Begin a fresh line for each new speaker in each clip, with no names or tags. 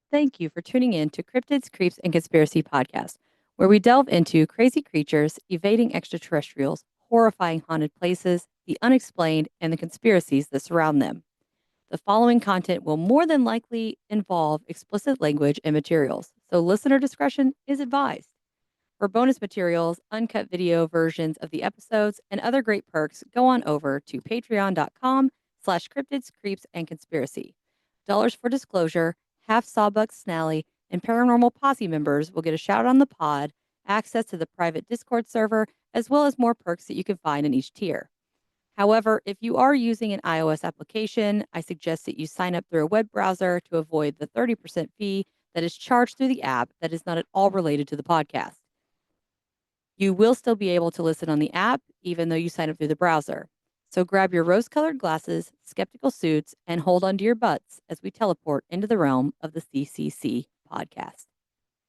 Thank you for tuning in to Cryptids, Creeps, and Conspiracy podcast, where we delve into crazy creatures, evading extraterrestrials, horrifying haunted places, the unexplained, and the conspiracies that surround them. The following content will more than likely involve explicit language and materials, so listener discretion is advised. For bonus materials, uncut video versions of the episodes, and other great perks, go on over to patreon.com/cryptids, creeps, and conspiracy. Dollars for disclosure, half Sawbuck Snally, and Paranormal Posse members will get a shout out on the pod, access to the private Discord server, as well as more perks that you can find in each tier. However, if you are using an iOS application, I suggest that you sign up through a web browser to avoid the 30% fee that is charged through the app that is not at all related to the podcast. You will still be able to listen on the app, even though you sign up through the browser. So grab your rose colored glasses, skeptical suits, and hold onto your butts as we teleport into the realm of the CCC podcast.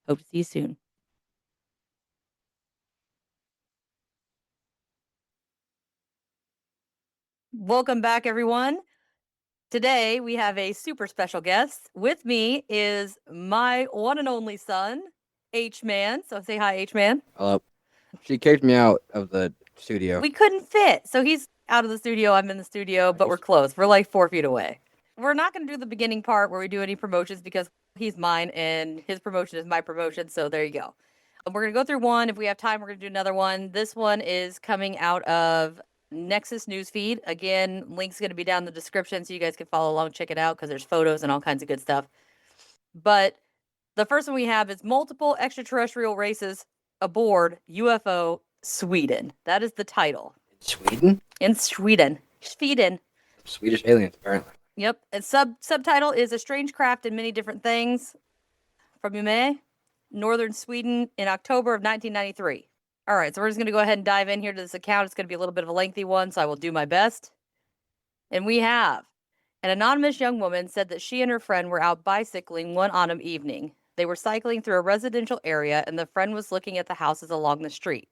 Hope to see you soon. Welcome back, everyone. Today we have a super special guest. With me is my one and only son, H-Man. So say hi, H-Man.
Hello. She kicked me out of the studio.
We couldn't fit. So he's out of the studio. I'm in the studio, but we're close. We're like 4 feet away. We're not going to do the beginning part where we do any promotions because he's mine and his promotion is my promotion. So there you go. We're going to go through one. If we have time, we're going to do another one. This one is coming out of Nexus Newsfeed. Again, link's going to be down in the description so you guys can follow along, check it out because there's photos and all kinds of good stuff. But the first one we have is multiple extraterrestrial races aboard UFO Sweden. That is the title.
Sweden?
In Sweden. Sweden.
Swedish aliens, apparently.
Yep. And subtitle is A Strange Craft and Many Different Things from Umeå, northern Sweden in October of 1993. All right, so we're just going to go ahead and dive in here to this account. It's going to be a little bit of a lengthy one, so I will do my best. And we have an anonymous young woman said that she and her friend were out bicycling one autumn evening. They were cycling through a residential area, and the friend was looking at the houses along the street.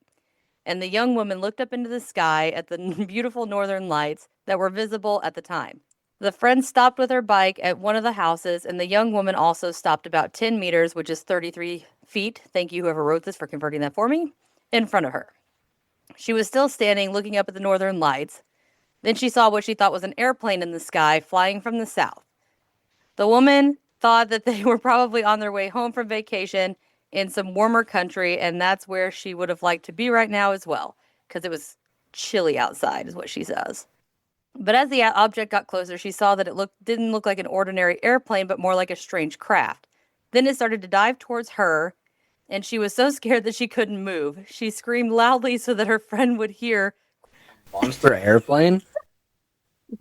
And the young woman looked up into the sky at the beautiful northern lights that were visible at the time. The friend stopped with her bike at one of the houses, and the young woman also stopped about 10 meters, which is 33 feet. Thank you, whoever wrote this, for converting that for me, in front of her. She was still standing, looking up at the northern lights. Then she saw what she thought was an airplane in the sky flying from the south. The woman thought that they were probably on their way home from vacation in some warmer country, and that's where she would have liked to be right now as well, because it was chilly outside, is what she says. But as the object got closer, she saw that it didn't look like an ordinary airplane, but more like a strange craft. Then it started to dive towards her, and she was so scared that she couldn't move. She screamed loudly so that her friend would hear.
Monster airplane?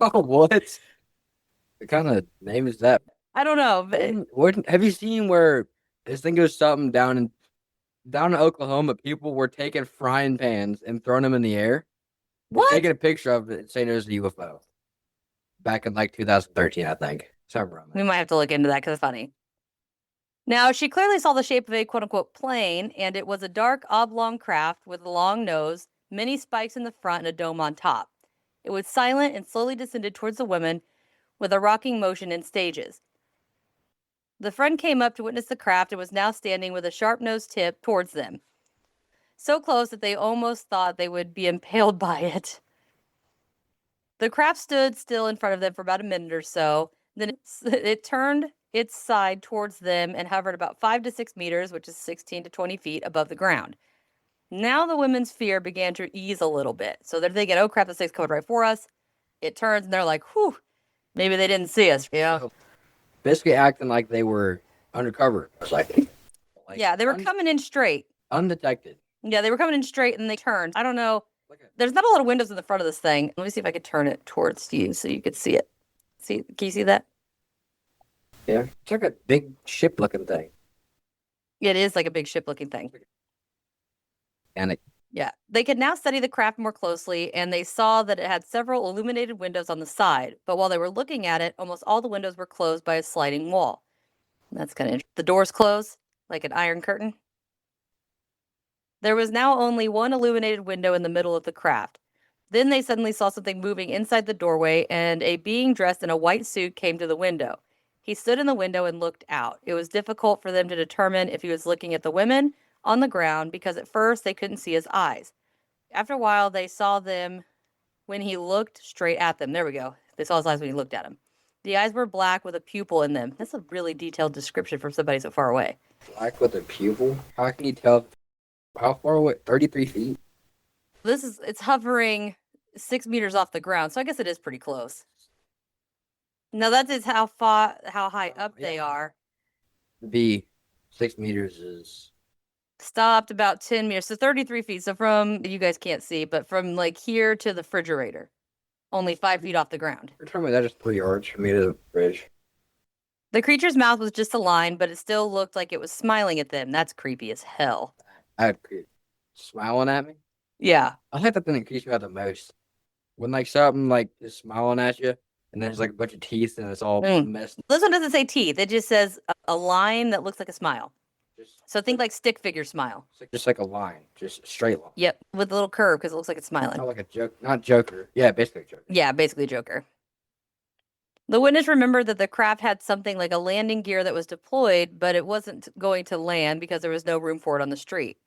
Oh, what? What kind of name is that?
I don't know. But
Have you seen where this thing goes something down in Oklahoma? People were taking frying pans and throwing them in the air.
What?
Taking a picture of it saying it was a UFO. Back in like 2013, I think.
We might have to look into that because it's funny. Now, she clearly saw the shape of a quote-unquote plane, and it was a dark oblong craft with a long nose, many spikes in the front, and a dome on top. It was silent and slowly descended towards the women with a rocking motion in stages. The friend came up to witness the craft and was now standing with a sharp-nosed tip towards them. So close that they almost thought they would be impaled by it. The craft stood still in front of them for about a minute or so. Then it turned its side towards them and hovered about 5 to 6 meters, which is 16 to 20 feet above the ground. Now the women's fear began to ease a little bit. So they're thinking, oh crap, this thing's coming right for us. It turns and they're like, whew, maybe they didn't see us, you know?
Basically acting like they were undercover.
Yeah, they were coming in straight.
Undetected.
Yeah, they were coming in straight and they turned. I don't know. There's not a lot of windows in the front of this thing. Let me see if I could turn it towards you so you could see it. See, can you see that?
Yeah, it's like a big ship-looking thing.
It is like a big ship-looking thing. Yeah, they could now study the craft more closely, and they saw that it had several illuminated windows on the side. But while they were looking at it, almost all the windows were closed by a sliding wall. That's kind of interesting. The doors close like an iron curtain. There was now only one illuminated window in the middle of the craft. Then they suddenly saw something moving inside the doorway, and a being dressed in a white suit came to the window. He stood in the window and looked out. It was difficult for them to determine if he was looking at the women on the ground because at first they couldn't see his eyes. After a while, they saw them when he looked straight at them. There we go. They saw his eyes when he looked at them. The eyes were black with a pupil in them. That's a really detailed description from somebody so far away.
Black with a pupil? How can you tell how far away? 33 feet?
It's hovering 6 meters off the ground, so I guess it is pretty close. Now that is how high up they are.
Be 6 meters is
Stopped about 10 meters, so 33 feet. So from, you guys can't see, but from like here to the refrigerator, only 5 feet off the ground.
you're telling me that is 3 yards from me to the bridge.
The creature's mouth was just a line, but it still looked like it was smiling at them. That's creepy as hell.
I had smiling at me.
Yeah.
I think that thing that creeps me out the most. When like something like is smiling at you, and there's like a bunch of teeth, and it's all messed.
This one doesn't say teeth. It just says a line that looks like a smile.
Just,
So think like stick figure smile.
it's like, just like a line, just a straight line.
Yep, with a little curve because it looks like it's smiling.
Not like a joke, not Joker. Yeah, basically a Joker.
Yeah, basically Joker. The witness remembered that the craft had something like a landing gear that was deployed, but it wasn't going to land because there was no room for it on the street.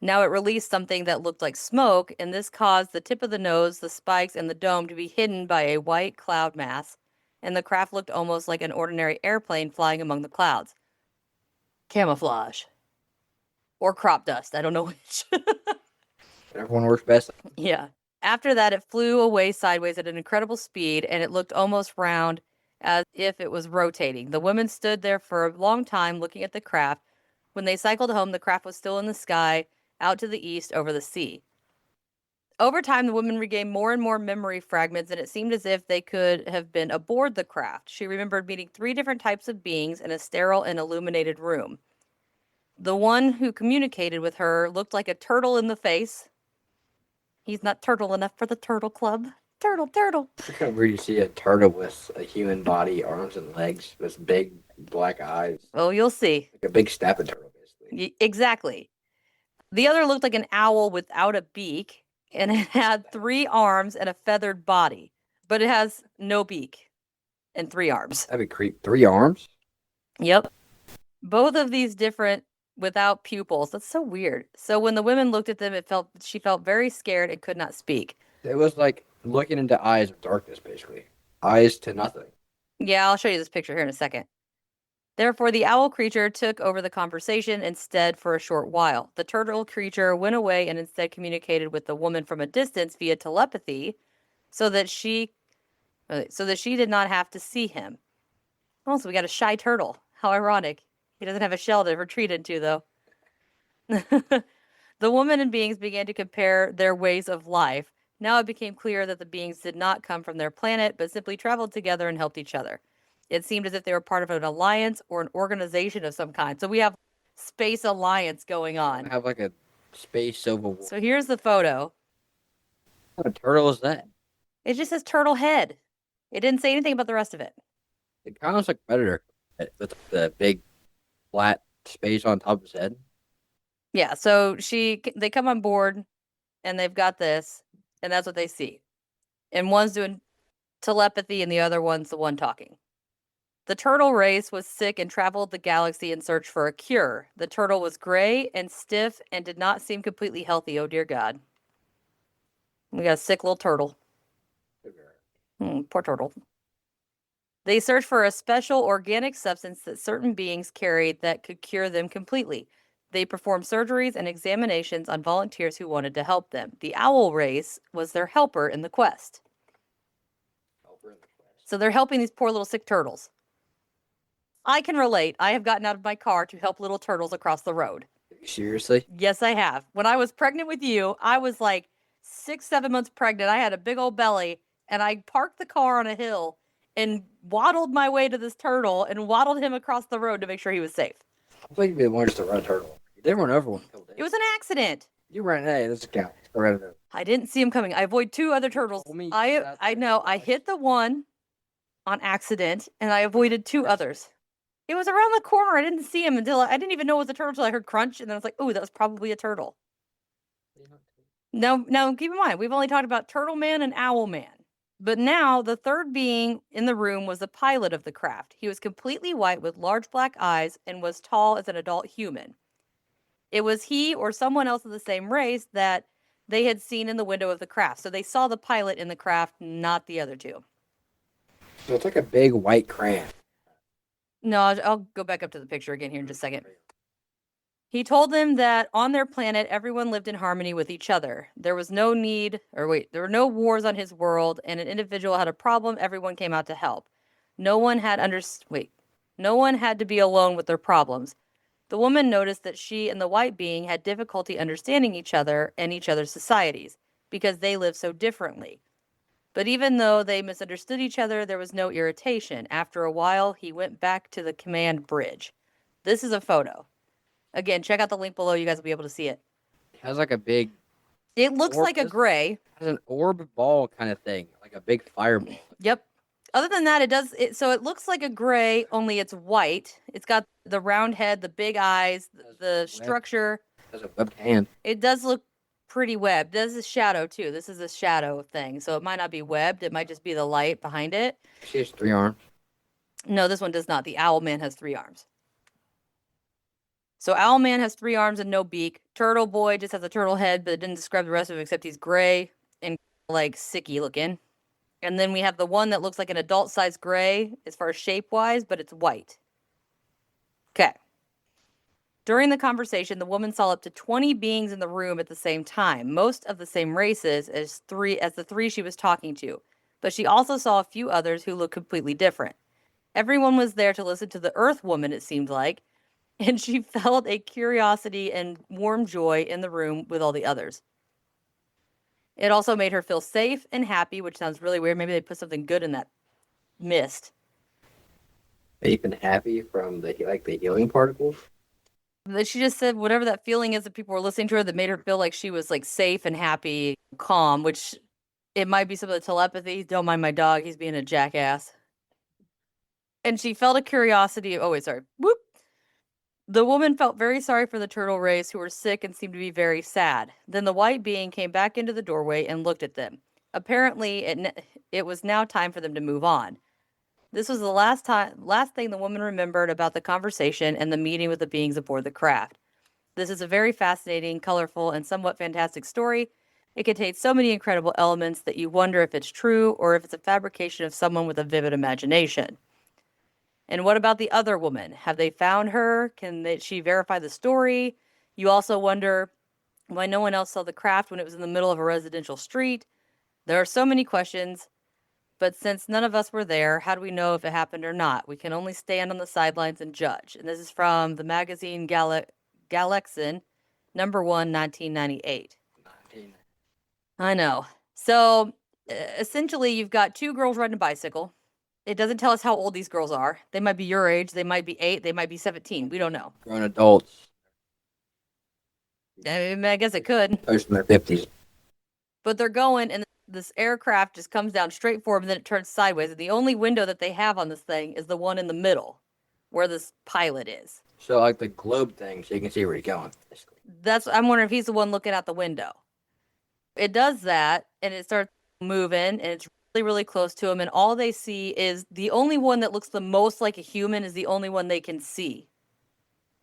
Now it released something that looked like smoke, and this caused the tip of the nose, the spikes, and the dome to be hidden by a white cloud mass, and the craft looked almost like an ordinary airplane flying among the clouds. Camouflage. Or crop dust. I don't know which.
Everyone works best.
Yeah. After that, it flew away sideways at an incredible speed, and it looked almost round as if it was rotating. The women stood there for a long time looking at the craft. When they cycled home, the craft was still in the sky, out to the east over the sea. Over time, the woman regained more and more memory fragments, and it seemed as if they could have been aboard the craft. She remembered meeting 3 different types of beings in a sterile and illuminated room. The one who communicated with her looked like a turtle in the face. He's not turtle enough for the turtle club. Turtle.
It's kind of weird to see a turtle with a human body, arms and legs, with big black eyes.
Oh, you'll see.
Like a big snapping turtle, basically.
Exactly. The other looked like an owl without a beak, and it had 3 arms and a feathered body, but it has no beak and 3 arms.
That'd be creep. 3 arms?
Yep. Both of these different without pupils. That's so weird. So when the women looked at them, she felt very scared and could not speak.
It was like looking into eyes of darkness, basically. Eyes to nothing.
Yeah, I'll show you this picture here in a second. Therefore, the owl creature took over the conversation instead for a short while. The turtle creature went away and instead communicated with the woman from a distance via telepathy so that she did not have to see him. Oh, so we got a shy turtle. How ironic. He doesn't have a shell to retreat into, though. The woman and beings began to compare their ways of life. Now it became clear that the beings did not come from their planet, but simply traveled together and helped each other. It seemed as if they were part of an alliance or an organization of some kind. So we have space alliance going on.
Have like a space civil war.
So here's the photo.
What kind of turtle is that?
It just says turtle head. It didn't say anything about the rest of it.
It kind of looks like Predator with the big flat space on top of his head.
Yeah, so they come on board and they've got this, and that's what they see. And one's doing telepathy and the other one's the one talking. The turtle race was sick and traveled the galaxy in search for a cure. The turtle was gray and stiff and did not seem completely healthy. Oh, dear God. We got a sick little turtle. Poor turtle. They searched for a special organic substance that certain beings carried that could cure them completely. They performed surgeries and examinations on volunteers who wanted to help them. The owl race was their helper in the quest. So they're helping these poor little sick turtles. I can relate. I have gotten out of my car to help little turtles across the road.
Seriously?
Yes, I have. When I was pregnant with you, I was like 6-7 months pregnant. I had a big old belly, and I parked the car on a hill and waddled my way to this turtle and waddled him across the road to make sure he was safe.
I think you wanted to run a turtle. You didn't run over one.
It was an accident.
You ran. Hey, this count.
I didn't see him coming. I avoided 2 other turtles. I know. I hit the one on accident, and I avoided 2 others. It was around the corner. I didn't see him until I didn't even know it was a turtle until I heard crunch, and then I was like, "Oh, that was probably a turtle." Now, keep in mind, we've only talked about Turtle Man and Owl Man. But now the third being in the room was the pilot of the craft. He was completely white with large black eyes and was tall as an adult human. It was he or someone else of the same race that they had seen in the window of the craft. So they saw the pilot in the craft, not the other two.
So it's like a big white crayon.
No, I'll go back up to the picture again here in just a second. He told them that on their planet, everyone lived in harmony with each other. There was no need, there were no wars on his world, and an individual had a problem, everyone came out to help. No one had no one had to be alone with their problems. The woman noticed that she and the white being had difficulty understanding each other and each other's societies because they lived so differently. But even though they misunderstood each other, there was no irritation. After a while, he went back to the command bridge. This is a photo. Again, check out the link below. You guys will be able to see it.
It has like a big.
It looks like a gray.
It has an orb ball kind of thing, like a big fireball.
Yep. Other than that, so it looks like a gray, only it's white. It's got the round head, the big eyes, the structure.
It has a webbed hand.
It does look pretty webbed. This is shadow too. This is a shadow thing. So it might not be webbed. It might just be the light behind it.
She has 3 arms.
No, this one does not. The owl man has 3 arms. So Owl Man has 3 arms and no beak. Turtle Boy just has a turtle head, but it didn't describe the rest of him except he's gray and like sicky looking. And then we have the one that looks like an adult-sized gray as far as shape-wise, but it's white. Okay. During the conversation, the woman saw up to 20 beings in the room at the same time, most of the same races as the 3 she was talking to. But she also saw a few others who looked completely different. Everyone was there to listen to the Earth Woman, it seemed like, and she felt a curiosity and warm joy in the room with all the others. It also made her feel safe and happy, which sounds really weird. Maybe they put something good in that mist.
Safe and happy from the healing particles.
She just said whatever that feeling is that people were listening to her that made her feel like she was like safe and happy, calm, which it might be some of the telepathy. Don't mind my dog. He's being a jackass. And she felt a curiosity. Oh, wait, sorry. Whoop. The woman felt very sorry for the turtle race who were sick and seemed to be very sad. Then the white being came back into the doorway and looked at them. Apparently, it was now time for them to move on. This was the last thing the woman remembered about the conversation and the meeting with the beings aboard the craft. This is a very fascinating, colorful, and somewhat fantastic story. It contains so many incredible elements that you wonder if it's true or if it's a fabrication of someone with a vivid imagination. And what about the other woman? Have they found her? Can she verify the story? You also wonder why no one else saw the craft when it was in the middle of a residential street. There are so many questions, but since none of us were there, how do we know if it happened or not? We can only stand on the sidelines and judge. And this is from the magazine Galaxin, number 1, 1998. I know. So essentially, you've got 2 girls riding a bicycle. It doesn't tell us how old these girls are. They might be your age. They might be 8. They might be 17. We don't know.
Grown adults.
I guess it could.
Most in their 50s.
But they're going, and this aircraft just comes down straight for them, and then it turns sideways. And the only window that they have on this thing is the one in the middle, where this pilot is.
So like the globe thing, so you can see where he's going.
I'm wondering if he's the one looking out the window. It does that, and it starts moving, and it's really, really close to him, and all they see is the only one that looks the most like a human is the only one they can see.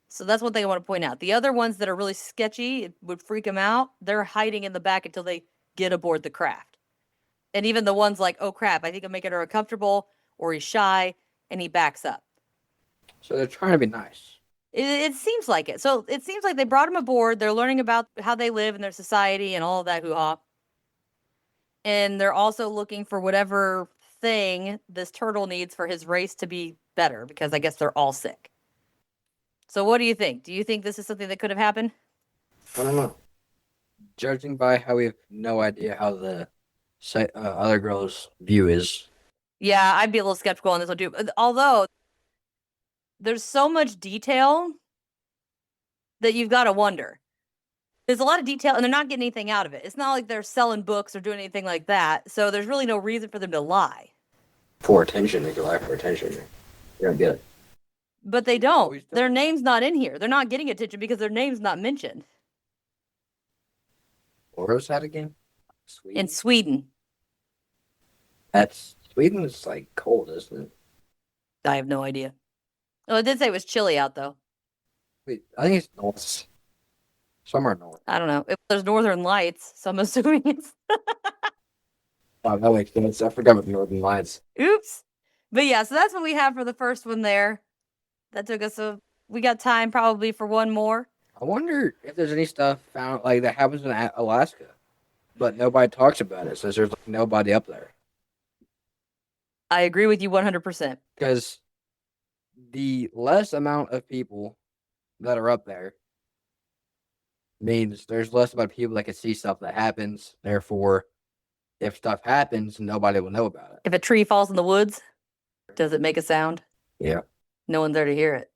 So that's one thing I want to point out. The other ones that are really sketchy, it would freak them out, they're hiding in the back until they get aboard the craft. And even the ones like, oh crap, I think I'm making her uncomfortable, or he's shy, and he backs up.
So they're trying to be nice.
It seems like it. So it seems like they brought him aboard. They're learning about how they live in their society and all of that hoo-ha. And they're also looking for whatever thing this turtle needs for his race to be better, because I guess they're all sick. So what do you think? Do you think this is something that could have happened?
I don't know. Judging by how we have no idea how the other girl's view is.
Yeah, I'd be a little skeptical on this one too. Although there's so much detail that you've got to wonder. There's a lot of detail, and they're not getting anything out of it. It's not like they're selling books or doing anything like that. So there's really no reason for them to lie.
For attention, they can lie for attention. You don't get it.
But they don't. Their name's not in here. They're not getting attention because their name's not mentioned.
Where was that again?
In Sweden.
That's Sweden's like cold, isn't it?
I have no idea. Oh, it did say it was chilly out though.
Wait, I think it's north, somewhere north.
I don't know. There's northern lights, so I'm assuming it's
Wow, that makes sense. I forgot about the Northern Lights.
oops. But yeah, so that's what we have for the first one there. That took us we got time probably for one more.
I wonder if there's any stuff found like that happens in Alaska, but nobody talks about it since there's like nobody up there.
I agree with you 100%.
Because the less amount of people that are up there means there's less amount of people that can see stuff that happens. Therefore, if stuff happens, nobody will know about it.
If a tree falls in the woods, does it make a sound?
Yeah.
No one's there to hear it.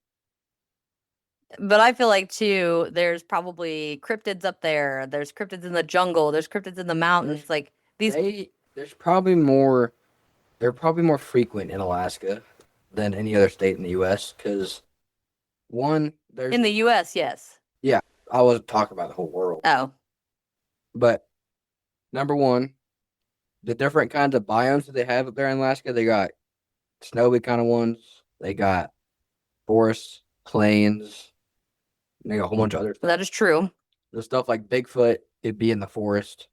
But I feel like too, there's probably cryptids up there. There's cryptids in the jungle. There's cryptids in the mountains. Like these.
There's probably more. They're probably more frequent in Alaska than any other state in the U.S. Because one, there's
In the U.S., yes.
yeah. I wasn't talking about the whole world,
Oh,
but number one, the different kinds of biomes that they have up there in Alaska. They got snowy kind of ones. They got forests, plains. And they got a whole bunch of other stuff.
that is true.
The stuff like Bigfoot, it'd be in the forest.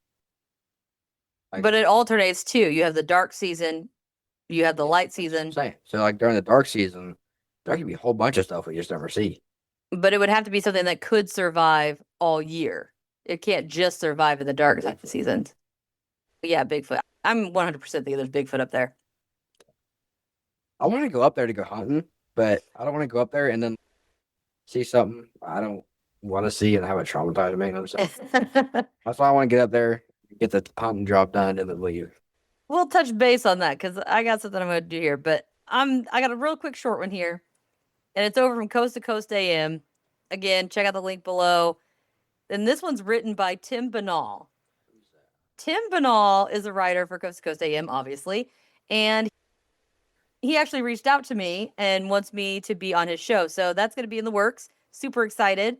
Like,
But it alternates too. You have the dark season, you have the light season.
saying. So like during the dark season, there could be a whole bunch of stuff we just never see.
But it would have to be something that could survive all year. It can't just survive in the dark seasons. But yeah, Bigfoot. I'm 100% thinking there's Bigfoot up there.
I want to go up there to go hunting, but I don't want to go up there and then see something I don't want to see and have it traumatize me. So that's why I want to get up there, get the hunting job done, and then leave.
We'll touch base on that because I got something I'm going to do here. But I got a real quick short one here, and it's over from Coast to Coast AM. Again, check out the link below. And this one's written by Tim Banal. Tim Banal is a writer for Coast to Coast AM, obviously, and he actually reached out to me and wants me to be on his show. So that's going to be in the works. Super excited.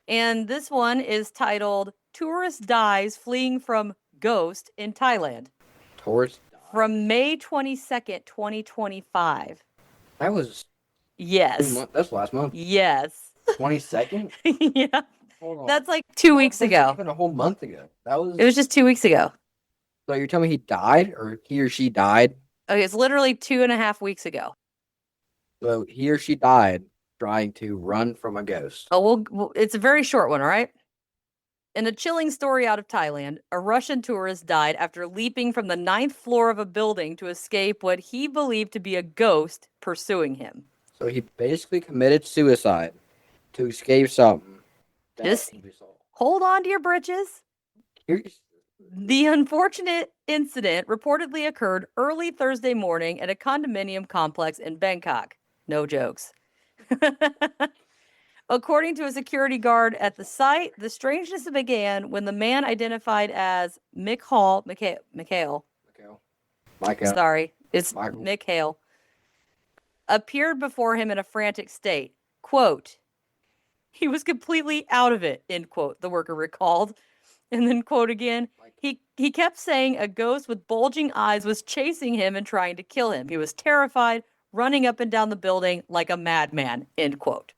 And this one is titled Tourist Dies Fleeing from Ghost in Thailand.
Tourist
From May 22nd, 2025.
That was
Yes.
that's last month.
Yes.
22nd?
Yeah.
Hold on.
That's like 2 weeks ago.
Even a whole month ago.
It was just 2 weeks ago.
So you're telling me he died, or he or she died?
Okay, it's literally 2.5 weeks ago.
So he or she died trying to run from a ghost.
Oh, it's a very short one, all right? In a chilling story out of Thailand, a Russian tourist died after leaping from the 9th floor of a building to escape what he believed to be a ghost pursuing him.
So he basically committed suicide to escape something.
Just hold on to your britches. The unfortunate incident reportedly occurred early Thursday morning at a condominium complex in Bangkok. No jokes. According to a security guard at the site, the strangeness began when the man identified as Mikhail, sorry, it's
Michael.
Mikhail, appeared before him in a frantic state. Quote, he was completely out of it, end quote, the worker recalled. And then, quote again, he kept saying a ghost with bulging eyes was chasing him and trying to kill him. He was terrified, running up and down the building like a madman, end quote.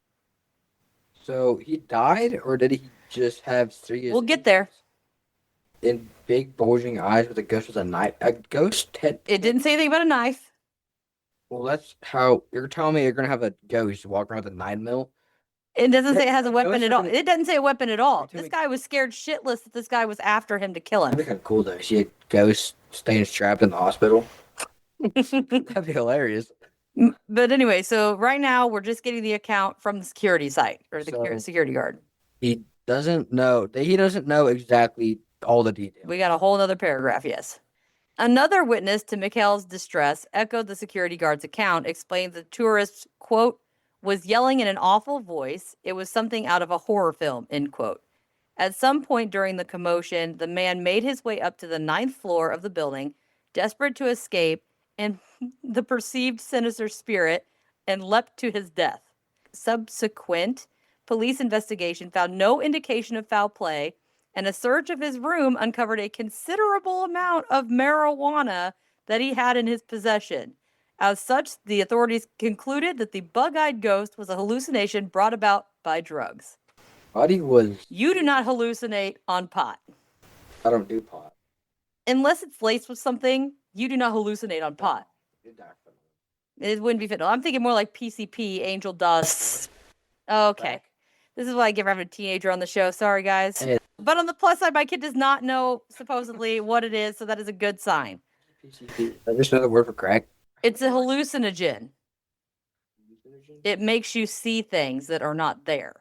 So he died, or did he just have serious...
We'll get there.
In big bulging eyes with a ghost with a knife? A ghost head?
It didn't say anything about a knife.
Well, that's how... You're telling me you're going to have a ghost walking around with a 9mm?
It doesn't say it has a weapon
Ghosts
at
are
all.
gonna-
It doesn't say a weapon at all.
Too
This
many-
guy was scared shitless that this guy was after him to kill him.
That'd be kind of cool, though. See a ghost staying strapped in the hospital? That'd be hilarious.
But anyway, so right now we're just getting the account from the security site or the
So-
security guard.
He doesn't know. He doesn't know exactly all the details.
We got a whole other paragraph, yes. Another witness to Mikhail's distress echoed the security guard's account, explained the tourist, quote, was yelling in an awful voice. It was something out of a horror film, end quote. At some point during the commotion, the man made his way up to the 9th floor of the building, desperate to escape, and the perceived sinister spirit, and leapt to his death. Subsequent police investigation found no indication of foul play, and a search of his room uncovered a considerable amount of marijuana that he had in his possession. As such, the authorities concluded that the bug-eyed ghost was a hallucination brought about by drugs.
Buddy was.
You do not hallucinate on pot.
I don't do pot.
Unless it's laced with something, you do not hallucinate on pot. It wouldn't be fentanyl. I'm thinking more like PCP, angel dust. Okay. This is why I give having a teenager on the show. Sorry, guys.
Hey.
But on the plus side, my kid does not know, supposedly, what it is, so that is a good sign.
PCP. I just know the word for crack.
It's a hallucinogen. It makes you see things that are not there.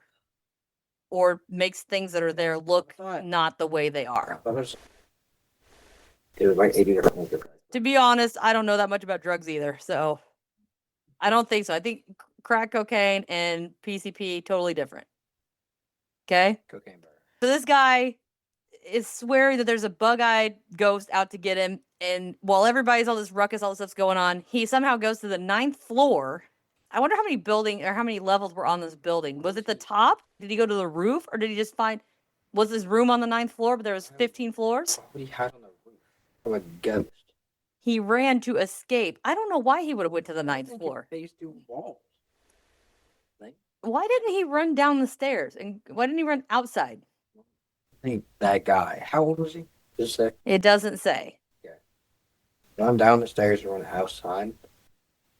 Or makes things that are there look not the way they are.
It was like 80 different things.
To be honest, I don't know that much about drugs either, so I don't think so. I think crack cocaine and PCP totally different. Okay?
Cocaine bar.
So this guy is swearing that there's a bug-eyed ghost out to get him, and while everybody's all this ruckus, all this stuff's going on, he somehow goes to the 9th floor. I wonder how many levels were on this building. Was it the top? Did he go to the roof, or did he just was this room on the 9th floor, but there was 15 floors?
What do you have on the roof? From a ghost.
He ran to escape. I don't know why he would have went to the 9th floor.
Face through walls.
Why didn't he run down the stairs? And why didn't he run outside?
I think that guy. How old was he? Just a sec.
It doesn't say.
Yeah. Run down the stairs and run outside.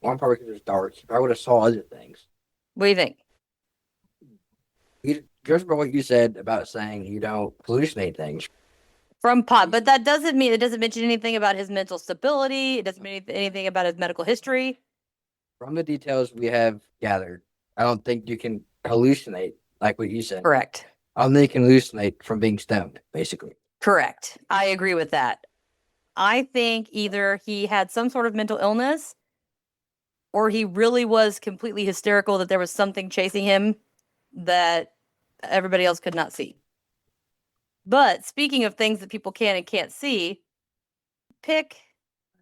One probably because it was dark. He probably would have saw other things.
What do you think?
Just about what you said about saying you don't hallucinate things.
From pot, but that doesn't mean, it doesn't mention anything about his mental stability. It doesn't mean anything about his medical history.
From the details we have gathered, I don't think you can hallucinate like what you said.
Correct.
I don't think you can hallucinate from being stoned, basically.
Correct. I agree with that. I think either he had some sort of mental illness or he really was completely hysterical that there was something chasing him that everybody else could not see. But speaking of things that people can and can't see, pick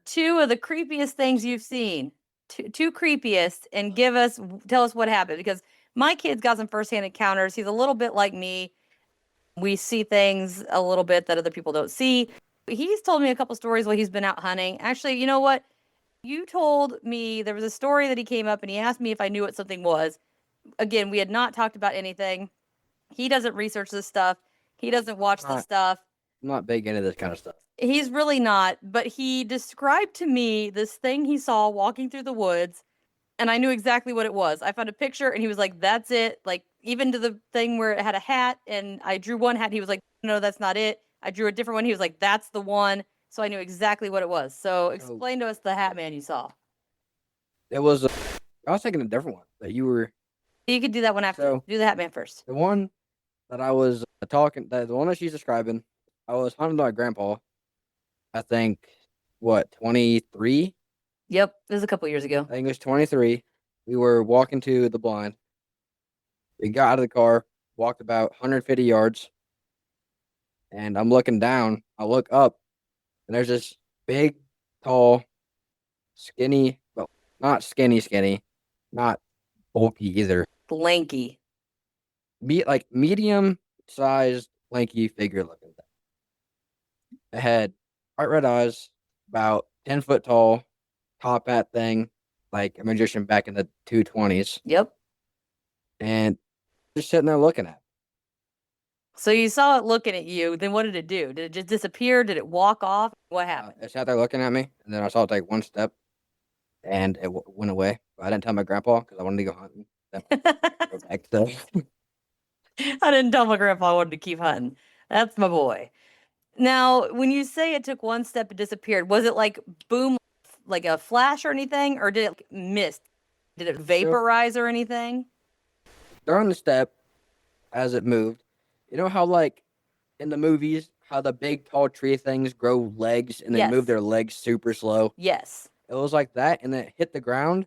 2 of the creepiest things you've seen. Two creepiest, and tell us what happened. Because my kid's got some firsthand encounters. He's a little bit like me. We see things a little bit that other people don't see. He's told me a couple stories while he's been out hunting. Actually, you know what? You told me there was a story that he came up and he asked me if I knew what something was. Again, we had not talked about anything. He doesn't research this stuff. He doesn't watch this stuff.
I'm not big into this kind of stuff.
He's really not, but he described to me this thing he saw walking through the woods, and I knew exactly what it was. I found a picture, and he was like, that's it. Like, even to the thing where it had a hat, and I drew one hat, and he was like, no, that's not it. I drew a different one. He was like, that's the one. So I knew exactly what it was. So explain to us the hat man you saw.
It was, I was thinking a different one that you were.
You could do that one after.
So,
do the hat man first.
The one that I was the one that she's describing, I was hunting with my grandpa. I think, 23?
Yep, it was a couple years ago.
I think it was 23. We were walking to the blind. We got out of the car, walked about 150 yards, and I'm looking down. I look up, and there's this big, tall, skinny, well, not skinny, not bulky either.
Lanky.
Medium-sized, lanky figure looking thing. It had bright red eyes, about 10 foot tall, top hat thing, like a magician back in the 220s.
Yep.
And just sitting there looking at it.
So you saw it looking at you, then what did it do? Did it just disappear? Did it walk off? What happened?
It sat there looking at me, and then I saw it take one step, and it went away. But I didn't tell my grandpa because I wanted to go hunting. Go back to
I didn't tell my grandpa I wanted to keep hunting. That's my boy. Now, when you say it took one step and disappeared, was it like boom, like a flash or anything? Or did it like, mist? Did it vaporize or anything?
During the step, as it moved, you know how like in the movies, how the big tall tree things grow legs and then move their legs super slow?
Yes.
It was like that, and then it hit the ground,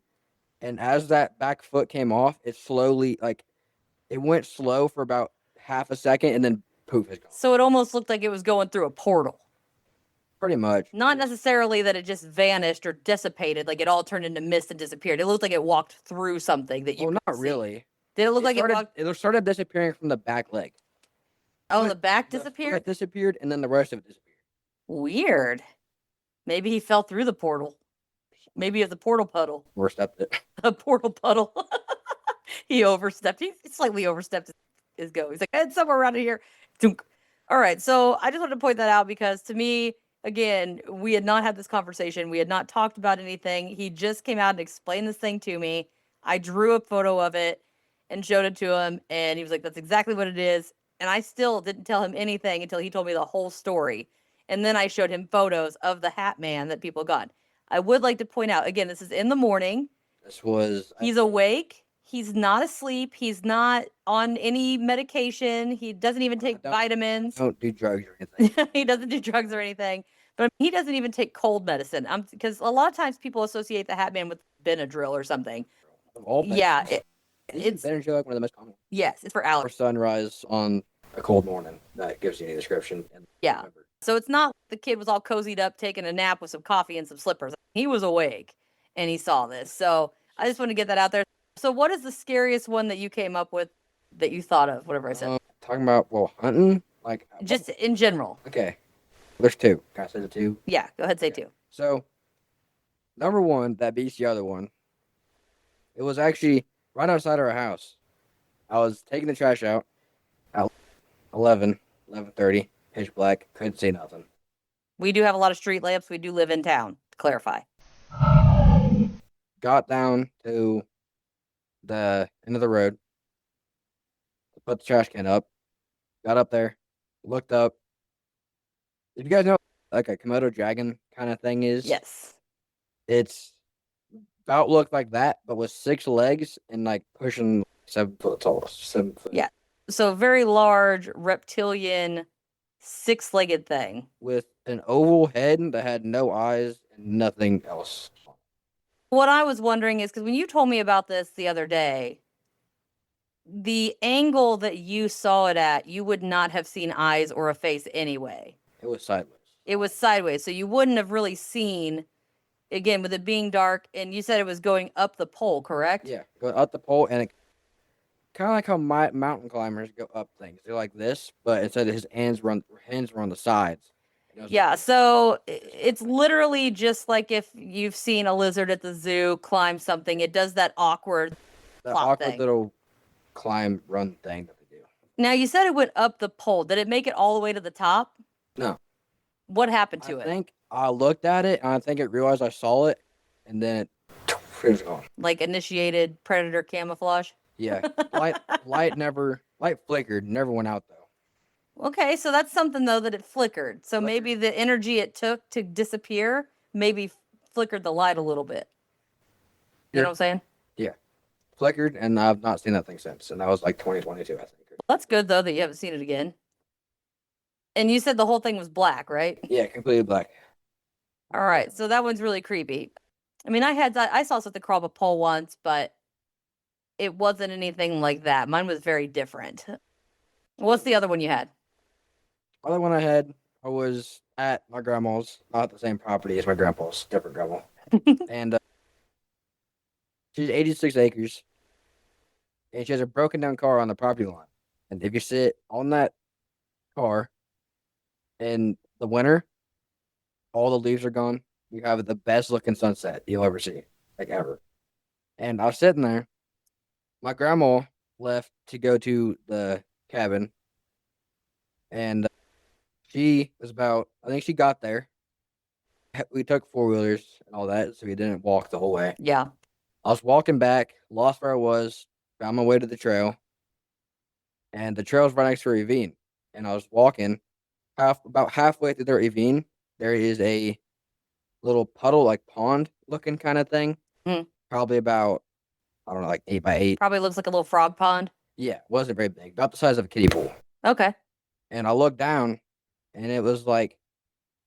and as that back foot came off, it slowly, like, it went slow for about half a second, and then poof, it's gone.
So it almost looked like it was going through a portal.
Pretty much.
Not necessarily that it just vanished or dissipated, like it all turned into mist and disappeared. It looked like it walked through something that you
Well,
could
not
see.
really.
Did it look like it walked?
It started disappearing from the back leg.
Oh, the back
The
disappeared?
foot disappeared, and then the rest of it disappeared.
Weird. Maybe he fell through the portal. Maybe it's a portal puddle.
Overstepped it.
A portal puddle. He overstepped. He slightly overstepped his go. He's like, it's somewhere around here. Dunk. All right. So I just wanted to point that out because to me, again, we had not had this conversation. We had not talked about anything. He just came out and explained this thing to me. I drew a photo of it and showed it to him. And he was like, that's exactly what it is. And I still didn't tell him anything until he told me the whole story. And then I showed him photos of the Hat Man that people got. I would like to point out, again, this is in the morning.
This was.
He's awake. He's not asleep. He's not on any medication. He doesn't even take vitamins.
Don't do drugs or anything.
He doesn't do drugs or anything. But he doesn't even take cold medicine. Because a lot of times people associate the Hat Man with Benadryl or something.
Of all
Yeah,
it's Benadryl like one of the most common.
Yes, it's for
Or
allergies.
sunrise on a cold morning. That gives you any description. And
Yeah.
remember.
So it's not the kid was all cozied up taking a nap with some coffee and some slippers. He was awake and he saw this. So I just want to get that out there. So what is the scariest one that you came up with that you thought of? Whatever I said.
Talking about hunting, like
Just in general.
okay. There's two. Can I say the two?
Yeah, go ahead, say two.
So, number one that beats the other one. It was actually right outside our house. I was taking the trash out at 11:30, pitch black, couldn't see nothing.
We do have a lot of street lamps. We do live in town, to clarify.
Got down to the end of the road, put the trash can up, got up there, looked up. If you guys know like a Komodo dragon kind of thing is,
Yes.
it's about looked like that, but with 6 legs and like pushing 7 foot tall. 7 foot.
Yeah. So very large reptilian 6-legged thing.
With an oval head that had no eyes and nothing else.
What I was wondering is because when you told me about this the other day, the angle that you saw it at, you would not have seen eyes or a face anyway.
It was sideways.
It was sideways. So you wouldn't have really seen, again, with it being dark. And you said it was going up the pole, correct?
Yeah, go up the pole, and it kind of like how mountain climbers go up things. They're like this, but instead his hands were on the sides.
Yeah, so it's literally just like if you've seen a lizard at the zoo climb something. It does that awkward thing.
Little climb run thing that they do.
Now, you said it went up the pole. Did it make it all the way to the top?
No.
What happened to it?
I think I looked at it, and I think it realized I saw it, and then it was gone.
Like initiated predator camouflage?
Yeah. Light flickered, never went out, though.
Okay, so that's something, though, that it flickered. So maybe the energy it took to disappear maybe flickered the light a little bit. You know what I'm saying?
Yeah. Flickered, and I've not seen that thing since. And that was like 2022, I think.
Well, that's good, though, that you haven't seen it again. And you said the whole thing was black, right?
Yeah, completely black.
All right, so that one's really creepy. I mean, I saw something crawl up a pole once, but it wasn't anything like that. Mine was very different. What's the other one you had?
Other one I had, I was at my grandma's, not the same property as my grandpa's, different grandma. And she's 86 acres. And she has a broken down car on the property line. And if you sit on that car in the winter, all the leaves are gone. You have the best looking sunset you'll ever see, like ever. And I was sitting there. My grandma left to go to the cabin. And she was I think she got there. We took 4-wheelers and all that, so we didn't walk the whole way.
Yeah.
I was walking back, lost where I was, found my way to the trail. And the trail's right next to a ravine. And I was walking. About halfway through the ravine, there is a little puddle, like pond looking kind of thing.
Mm.
Probably about, I don't know, like 8 by 8.
Probably looks like a little frog pond.
Yeah, it wasn't very big. About the size of a kiddie pool.
Okay.
And I looked down, and it was like,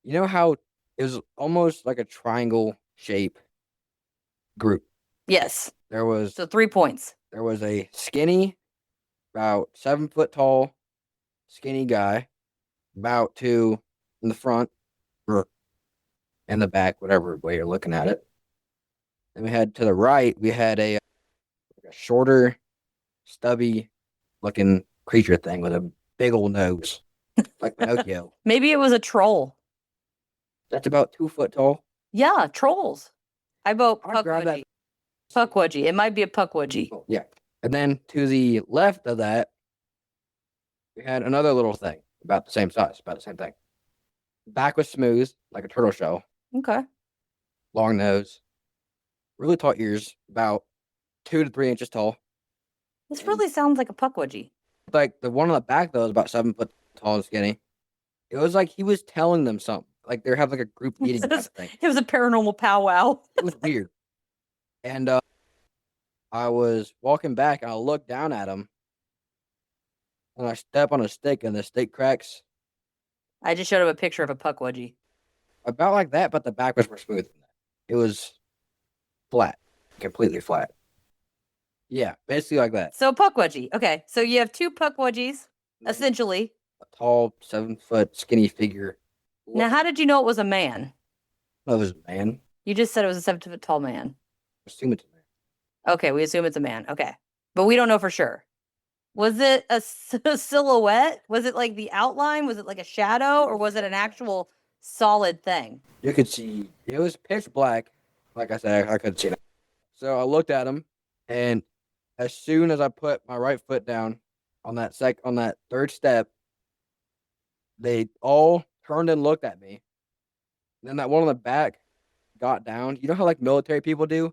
you know how it was almost like a triangle shape group.
Yes.
There was
So 3 points.
There was a skinny, about 7 foot tall, skinny guy, about 2 in the front, and the back, whatever way you're looking at it. And we had to the right, we had a shorter, stubby looking creature thing with a big old nose, like Pinocchio.
Maybe it was a troll.
That's about 2 foot tall.
Yeah, trolls. I vote
I'll grab that.
Pukwudgie. Pukwudgie. It might be a Pukwudgie.
Oh, yeah. And then to the left of that, we had another little thing about the same size, about the same thing. Back was smooth, like a turtle shell,
Okay.
long nose, really tall ears, about 2 to 3 inches tall.
This really sounds like a Pukwudgie.
Like the one on the back though is about 7 foot tall and skinny. It was like he was telling them something. Like they're having like a group meeting kind of thing.
It was a paranormal powwow.
It was weird. And I was walking back and I looked down at him and I step on a stick and the stick cracks.
I just showed him a picture of a Pukwudgie.
About like that, but the back was more smooth than that. It was flat, completely flat. Yeah, basically like that.
So Pukwudgie. Okay, so you have 2 Pukwudgies, essentially.
A tall, 7 foot, skinny figure.
Now, how did you know it was a man?
Oh, it was a man.
You just said it was a 7 foot tall man.
Assume it's a man.
Okay, we assume it's a man. Okay, but we don't know for sure. Was it a silhouette? Was it like the outline? Was it like a shadow, or was it an actual solid thing?
You could see it was pitch black. Like I said, I couldn't see it. So I looked at him, and as soon as I put my right foot down on that third step, they all turned and looked at me. And then that one on the back got down. You know how like military people do?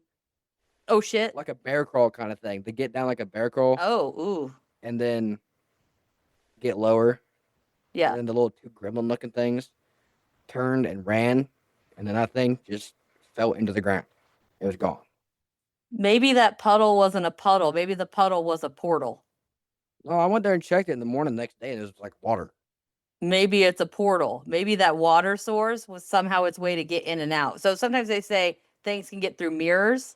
Oh shit!
Like a bear crawl kind of thing. They get down like a bear crawl.
Oh, ooh.
And then get lower.
Yeah.
And then the little 2 gremlin looking things turned and ran. And then that thing just fell into the ground. It was gone.
Maybe that puddle wasn't a puddle. Maybe the puddle was a portal.
No, I went there and checked it in the morning the next day, and it was like water.
Maybe it's a portal. Maybe that water source was somehow its way to get in and out. So sometimes they say things can get through mirrors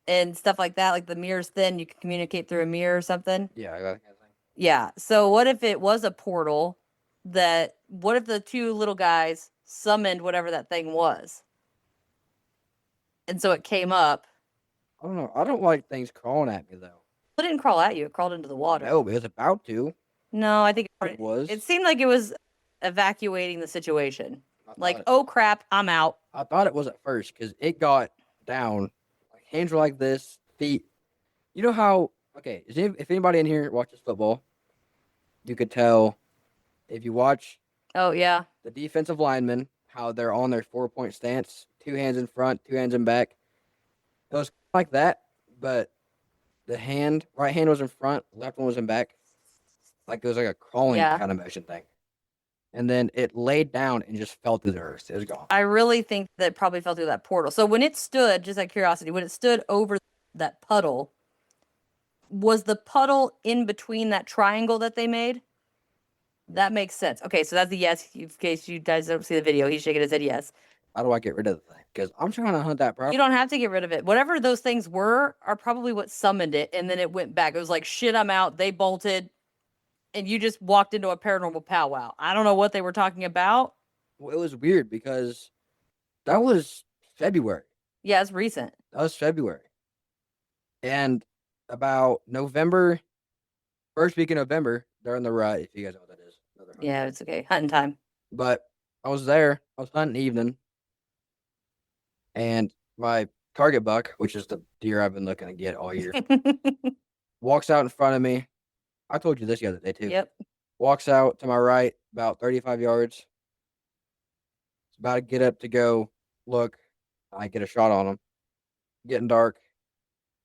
and stuff like that. Like the mirror's thin, you can communicate through a mirror or something.
Yeah, I got that kind of thing.
Yeah. So what if it was a portal what if the 2 little guys summoned whatever that thing was? And so it came up.
I don't know. I don't like things crawling at me, though.
It didn't crawl at you. It crawled into the water.
No, it was about to.
No, I think
It was.
It seemed like it was evacuating the situation. Like,
it,
oh crap, I'm out.
I thought it was at first because it got down. Like, hands were like this, feet. You know how, okay, if anybody in here watches football, you could tell if you watch
Oh, yeah.
the defensive linemen, how they're on their 4-point stance, 2 hands in front, 2 hands in back. It was like that, but the right hand was in front, left one was in back. Like it was like a crawling kind of motion thing. And then it laid down and just fell through the earth. It was gone.
I really think that it probably fell through that portal. So when it stood, just out of curiosity, when it stood over that puddle, was the puddle in between that triangle that they made? That makes sense. Okay, so that's a yes. In case you guys don't see the video, he's shaking his head yes.
How do I get rid of the thing? Because I'm trying to hunt that property.
You don't have to get rid of it. Whatever those things were are probably what summoned it, and then it went back. It was like, shit, I'm out. They bolted, and you just walked into a paranormal powwow. I don't know what they were talking about.
Well, it was weird because that was February.
Yeah, it's recent.
That was February. And about November, first week in November, during the rut, if you guys know what that is.
Yeah, it's okay. Hunting time.
But I was there. I was hunting evening. And my target buck, which is the deer I've been looking to get all year, walks out in front of me. I told you this the other day, too.
Yep.
Walks out to my right, about 35 yards. It's about to get up to go look. I get a shot on him. Getting dark.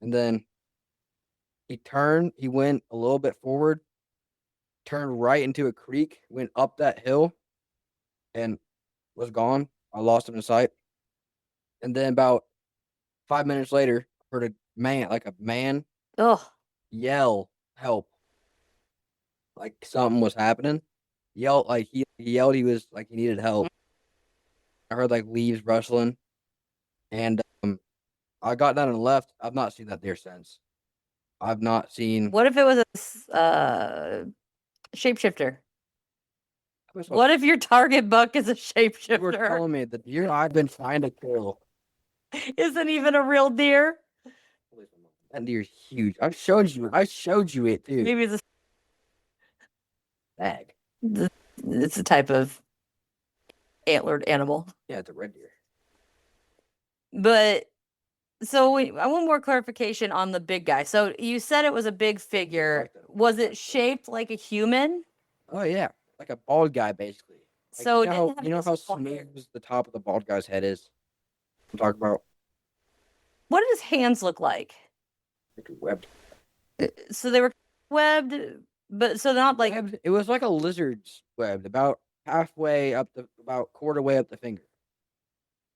And then he went a little bit forward, turned right into a creek, went up that hill, and was gone. I lost him in sight. And then about 5 minutes later, heard a man
Ugh.
yell, help. Like something was happening. He yelled he was like he needed help. I heard like leaves rustling. And I got down and left. I've not seen that deer since. I've not seen.
What if it was a shapeshifter? What if your target buck is a shapeshifter?
You were telling me the deer I've been trying to kill
isn't even a real deer.
That deer's huge. I showed you it too.
Maybe it's
bag.
It's a type of antlered animal.
Yeah, it's a red deer.
But so I want more clarification on the big guy. So you said it was a big figure. Was it shaped like a human?
Oh yeah, like a bald guy basically. Like,
So
you know how smooth the top of the bald guy's head is? I'm talking about
what did his hands look like?
like webbed.
So they were webbed, but so not like
Webbed. It was like a lizard's webbed, about halfway up about quarter way up the finger.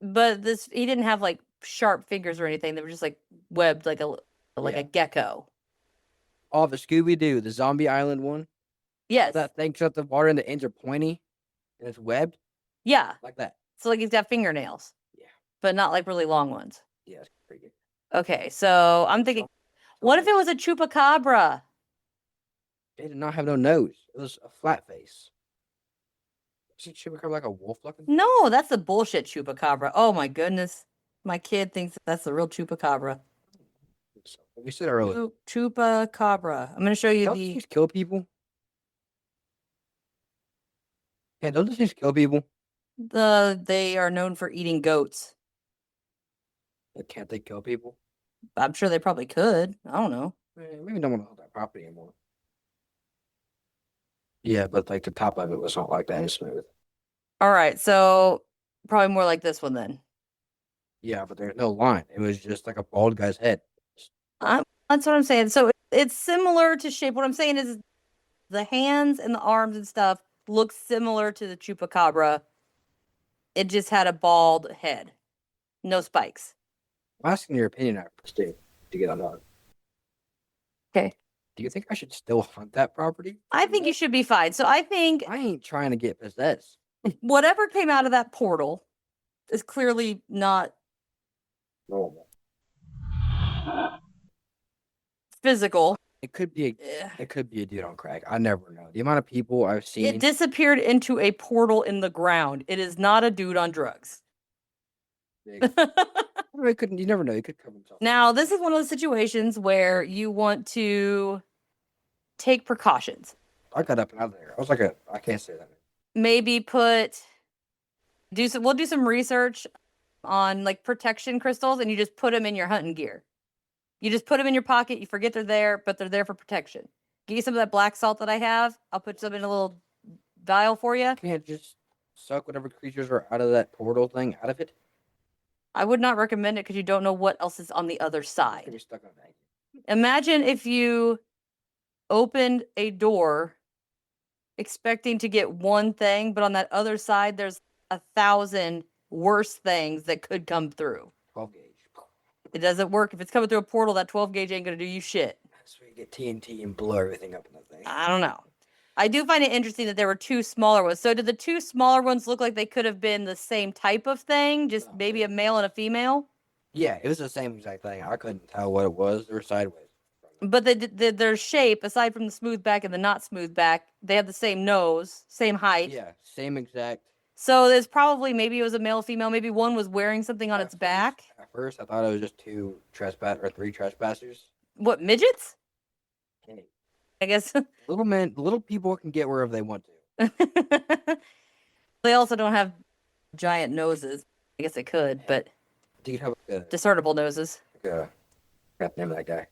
but this he didn't have like sharp fingers or anything. They were just like webbed like a gecko.
Oh, the Scooby Doo, the Zombie Island one.
Yes.
That thing shuts the water and the ends are pointy and it's webbed
Yeah.
like that.
So like he's got fingernails.
Yeah.
But not like really long ones.
Yeah, it's pretty good.
Okay, so I'm thinking, what if it was a chupacabra?
It did not have no nose. It was a flat face. Is it chupacabra like a wolf looking?
No, that's the bullshit chupacabra. Oh my goodness. My kid thinks that's the real chupacabra.
We said earlier.
Chupacabra. I'm going to show you
Don't these things kill people? Yeah, don't these things kill people?
they are known for eating goats.
Like, can't they kill people?
I'm sure they probably could. I don't know.
Maybe don't want to hold that property anymore. Yeah, but like the top of it was not like that and smooth.
All right, so probably more like this one then.
Yeah, but there's no line. It was just like a bald guy's head.
That's what I'm saying. So it's similar to shape. What I'm saying is the hands and the arms and stuff look similar to the chupacabra. It just had a bald head, no spikes.
I'm asking your opinion after to get on that.
Okay.
Do you think I should still hunt that property?
I think you should be fine. So I think
I ain't trying to get possessed.
whatever came out of that portal is clearly not
Normal.
physical.
It could be a dude on crack. I never know. The amount of people I've seen.
It disappeared into a portal in the ground. It is not a dude on drugs.
It couldn't. You never know. He could cover himself.
Now, this is one of those situations where you want to take precautions.
I got up and out of there. I was like I can't say that.
Maybe we'll do some research on like protection crystals and you just put them in your hunting gear. You just put them in your pocket. You forget they're there, but they're there for protection. Give you some of that black salt that I have. I'll put some in a little vial for you.
Can't just suck whatever creatures are out of that portal thing out of it.
I would not recommend it because you don't know what else is on the other side.
Be stuck on that.
Imagine if you opened a door expecting to get one thing, but on that other side, there's 1,000 worse things that could come through.
12 gauge.
It doesn't work. If it's coming through a portal, that 12 gauge ain't going to do you shit.
That's where you get TNT and blow everything up in that thing.
I don't know. I do find it interesting that there were two smaller ones. So did the two smaller ones look like they could have been the same type of thing? Just maybe a male and a female?
Yeah, it was the same exact thing. I couldn't tell what it was. They were sideways.
But their shape, aside from the smooth back and the not smooth back, they have the same nose, same height.
Yeah, same exact.
So there's probably, maybe it was a male, female. Maybe one was wearing something on its back.
At first, I thought it was just three trespassers.
What, midgets?
Hey,
I guess.
little people can get wherever they want to.
They also don't have giant noses. I guess they could, but
Do you have
discernible noses.
I forgot the name of that guy.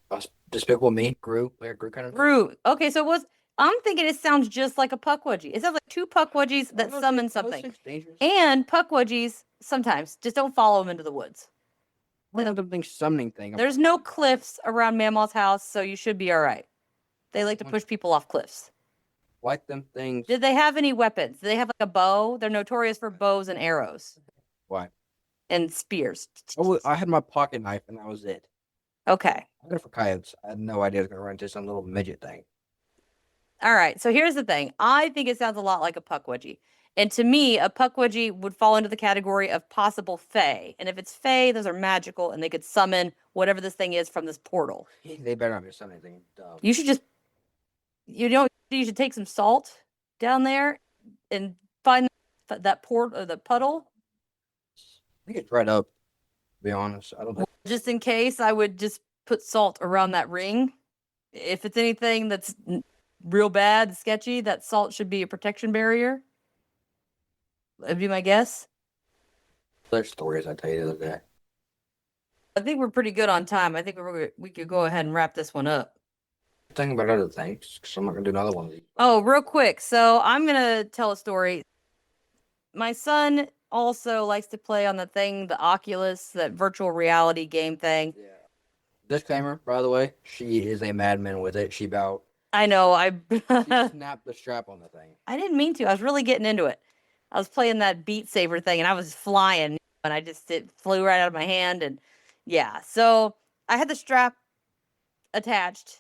Despicable Me, Gru kind of.
Gru. Okay, so I'm thinking it sounds just like a Pukwudgie. It sounds like two Pukwudgies that summon something. And Pukwudgies, sometimes, just don't follow them into the woods.
Something summoning thing.
There's no cliffs around Mamaw's house, so you should be all right. They like to push people off cliffs.
Like them things.
Did they have any weapons? Did they have like a bow? They're notorious for bows and arrows.
Why?
And spears.
Oh, I had my pocket knife and that was it.
Okay.
I got it for coyotes. I had no idea I was going to run into some little midget thing.
All right. So here's the thing. I think it sounds a lot like a Pukwudgie. And to me, a Pukwudgie would fall into the category of possible fae. And if it's fae, those are magical and they could summon whatever this thing is from this portal.
They better not be summoning anything dumb.
You should you should take some salt down there and find that the puddle.
I think it's right up, to be honest. I don't think.
Just in case, I would just put salt around that ring. If it's anything that's real bad, sketchy, that salt should be a protection barrier. That'd be my guess.
There's stories I tell you the other day.
I think we're pretty good on time. I think we could go ahead and wrap this one up.
Thinking about other things, because I'm not gonna do another one of these.
Oh, real quick. So I'm gonna tell a story. My son also likes to play on the thing, the Oculus, that virtual reality game thing.
Yeah. Disclaimer, by the way, she is a madman with it. She about
I know.
she snapped the strap on the thing.
I didn't mean to. I was really getting into it. I was playing that Beat Saber thing, and I was flying, and it flew right out of my hand, and yeah. So I had the strap attached,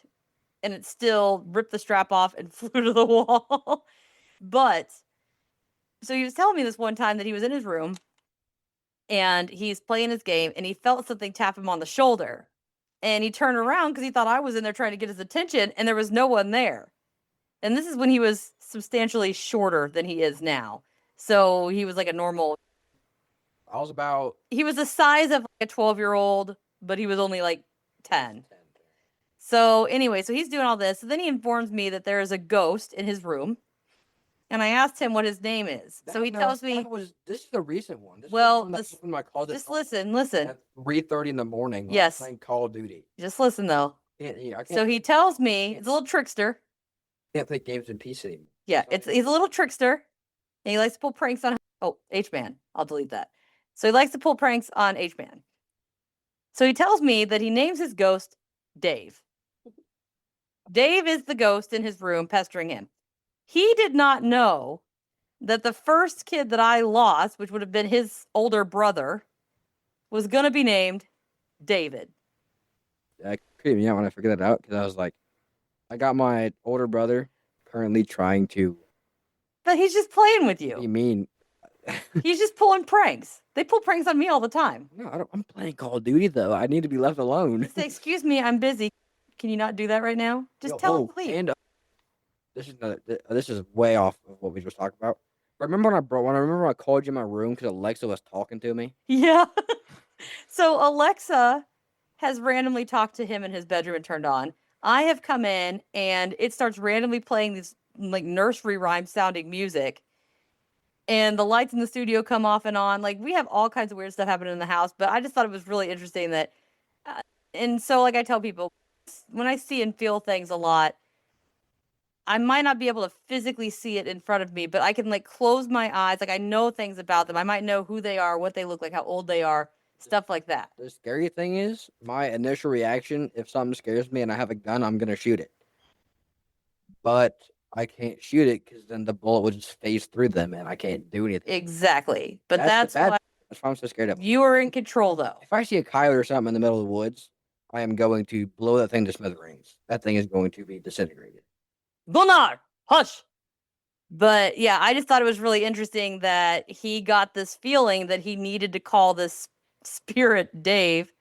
and it still ripped the strap off and flew to the wall. But so he was telling me this one time that he was in his room and he's playing his game and he felt something tap him on the shoulder. And he turned around because he thought I was in there trying to get his attention, and there was no one there. And this is when he was substantially shorter than he is now. So he was like a normal. He was the size of like a 12-year-old, but he was only like 10. So anyway, so he's doing all this. So then he informs me that there is a ghost in his room. And I asked him what his name is. So he tells me.
This is a recent one.
Just listen.
At 3:30 in the morning.
Yes.
Playing Call of Duty.
Just listen, though. So he tells me, it's a little trickster.
Can't play games in peace anymore.
Yeah, he's a little trickster. And he likes to pull pranks on. Oh, H-Man. I'll delete that. So he likes to pull pranks on H-Man. So he tells me that he names his ghost Dave. Dave is the ghost in his room pestering him. He did not know that the first kid that I lost, which would have been his older brother, was going to be named David.
Yeah, it creeped me out when I figured that out, because I was like, I got my older brother currently trying to.
But he's just playing with you.
Be mean.
He's just pulling pranks. They pull pranks on me all the time.
No, I'm playing Call of Duty, though. I need to be left alone.
Say, excuse me, I'm busy. Can you not do that right now? Just tell him to leave.
And this is way off of what we just talked about. Remember when I called you in my room because Alexa was talking to me?
Yeah. So Alexa has randomly talked to him in his bedroom and turned on. I have come in and it starts randomly playing this like nursery rhyme sounding music. And the lights in the studio come off and on. Like, we have all kinds of weird stuff happening in the house, but I just thought it was really interesting that, and so like I tell people, when I see and feel things a lot, I might not be able to physically see it in front of me, but I can like close my eyes. Like, I know things about them. I might know who they are, what they look like, how old they are, stuff like that.
The scary thing is, my initial reaction, if something scares me and I have a gun, I'm going to shoot it. But I can't shoot it because then the bullet would just phase through them and I can't do anything.
Exactly. But that's why
I'm so scared of.
You are in control, though.
If I see a coyote or something in the middle of the woods, I am going to blow that thing to smithereens. That thing is going to be disintegrated.
Gunnar, hush. But yeah, I just thought it was really interesting that he got this feeling that he needed to call this spirit Dave,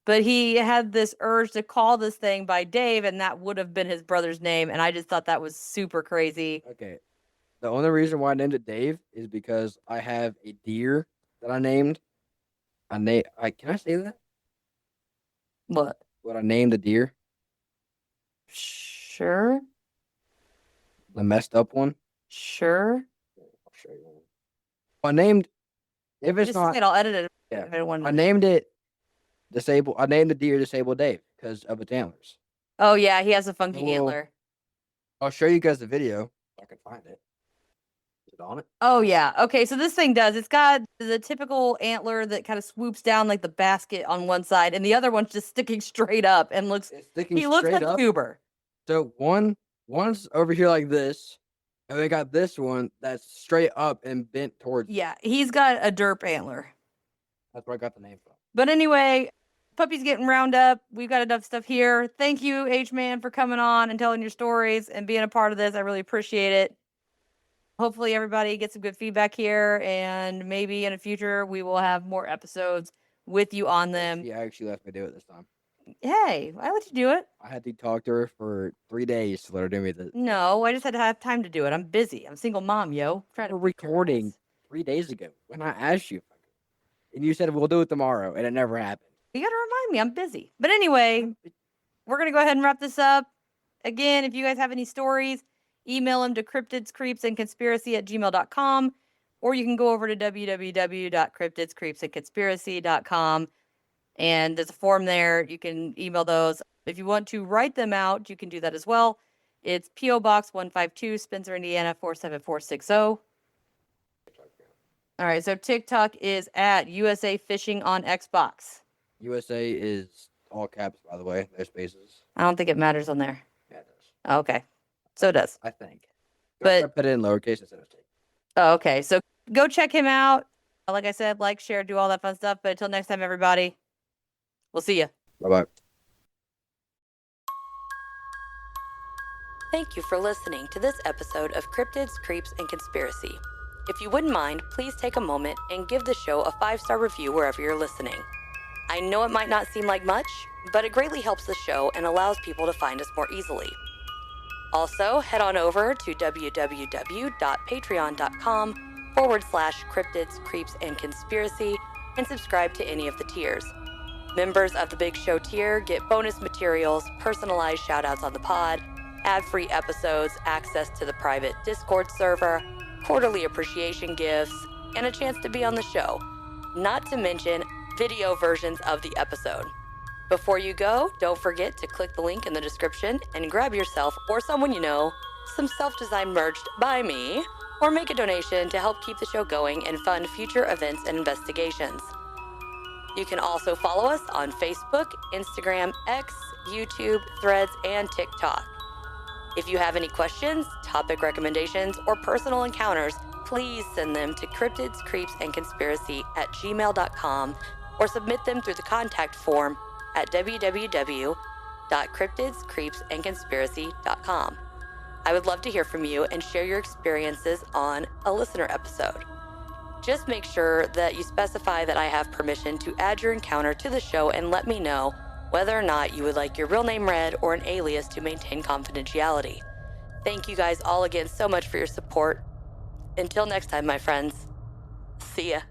but he had this urge to call this thing by Dave, and that would have been his brother's name. And I just thought that was super crazy.
Okay. The only reason why I named it Dave is because I have a deer that I named. Can I say that?
What?
What I named the deer?
Sure.
The messed up one?
Sure.
I'll show you one. I named, if it's
Just
not,
say it, I'll edit it.
yeah.
I
named it Disabled. I named the deer Disabled Dave because of its antlers.
Oh yeah, he has a funky antler.
I'll show you guys the video if I can find it. Is it on it?
Oh yeah. Okay, so this thing it's got the typical antler that kind of swoops down like the basket on one side, and the other one's just sticking straight up and looks he looks like a goober.
So one's over here like this, and we got this one that's straight up and bent towards.
Yeah, he's got a derp antler.
That's where I got the name from.
But anyway, puppy's getting round up. We've got enough stuff here. Thank you, H-Man, for coming on and telling your stories and being a part of this. I really appreciate it. Hopefully everybody gets some good feedback here, and maybe in the future we will have more episodes with you on them.
Yeah, I actually let me do it this time.
Hey, I let you do it.
I had to talk to her for 3 days to let her do me this.
No, I just had to have time to do it. I'm busy. I'm a single mom, yo.
We're recording 3 days ago when I asked you. And you said we'll do it tomorrow, and it never happened.
You got to remind me. I'm busy. But anyway, we're going to go ahead and wrap this up. Again, if you guys have any stories, email them to cryptidscreepsandconspiracy@gmail.com, or you can go over to www.cryptidscreepsandconspiracy.com, and there's a form there. You can email those. If you want to write them out, you can do that as well. It's P.O. Box 152, Spencer, Indiana 47460. All right, so TikTok is at USA Fishing on Xbox.
USA is all caps, by the way. There's spaces.
I don't think it matters on there.
Yeah, it does.
Oh, okay, so it does.
I think.
But
I put it in lowercase instead of take.
Oh, okay, so go check him out. Like I said, like, share, do all that fun stuff. But until next time, everybody, we'll see you.
Bye-bye.
Thank you for listening to this episode of Cryptids, Creeps, and Conspiracy. If you wouldn't mind, please take a moment and give the show a 5-star review wherever you're listening. I know it might not seem like much, but it greatly helps the show and allows people to find us more easily. Also, head on over to www.patreon.com/Cryptids, Creeps, and Conspiracy and subscribe to any of the tiers. Members of the Big Show tier get bonus materials, personalized shoutouts on the pod, ad-free episodes, access to the private Discord server, quarterly appreciation gifts, and a chance to be on the show. Not to mention video versions of the episode. Before you go, don't forget to click the link in the description and grab yourself or someone you know some self-designed merch by me, or make a donation to help keep the show going and fund future events and investigations. You can also follow us on Facebook, Instagram, X, YouTube, Threads, and TikTok. If you have any questions, topic recommendations, or personal encounters, please send them to cryptidscreepsandconspiracy@gmail.com or submit them through the contact form at www.cryptidscreepsandconspiracy.com. I would love to hear from you and share your experiences on a listener episode. Just make sure that you specify that I have permission to add your encounter to the show and let me know whether or not you would like your real name read or an alias to maintain confidentiality. Thank you guys all again so much for your support. Until next time, my friends. See ya.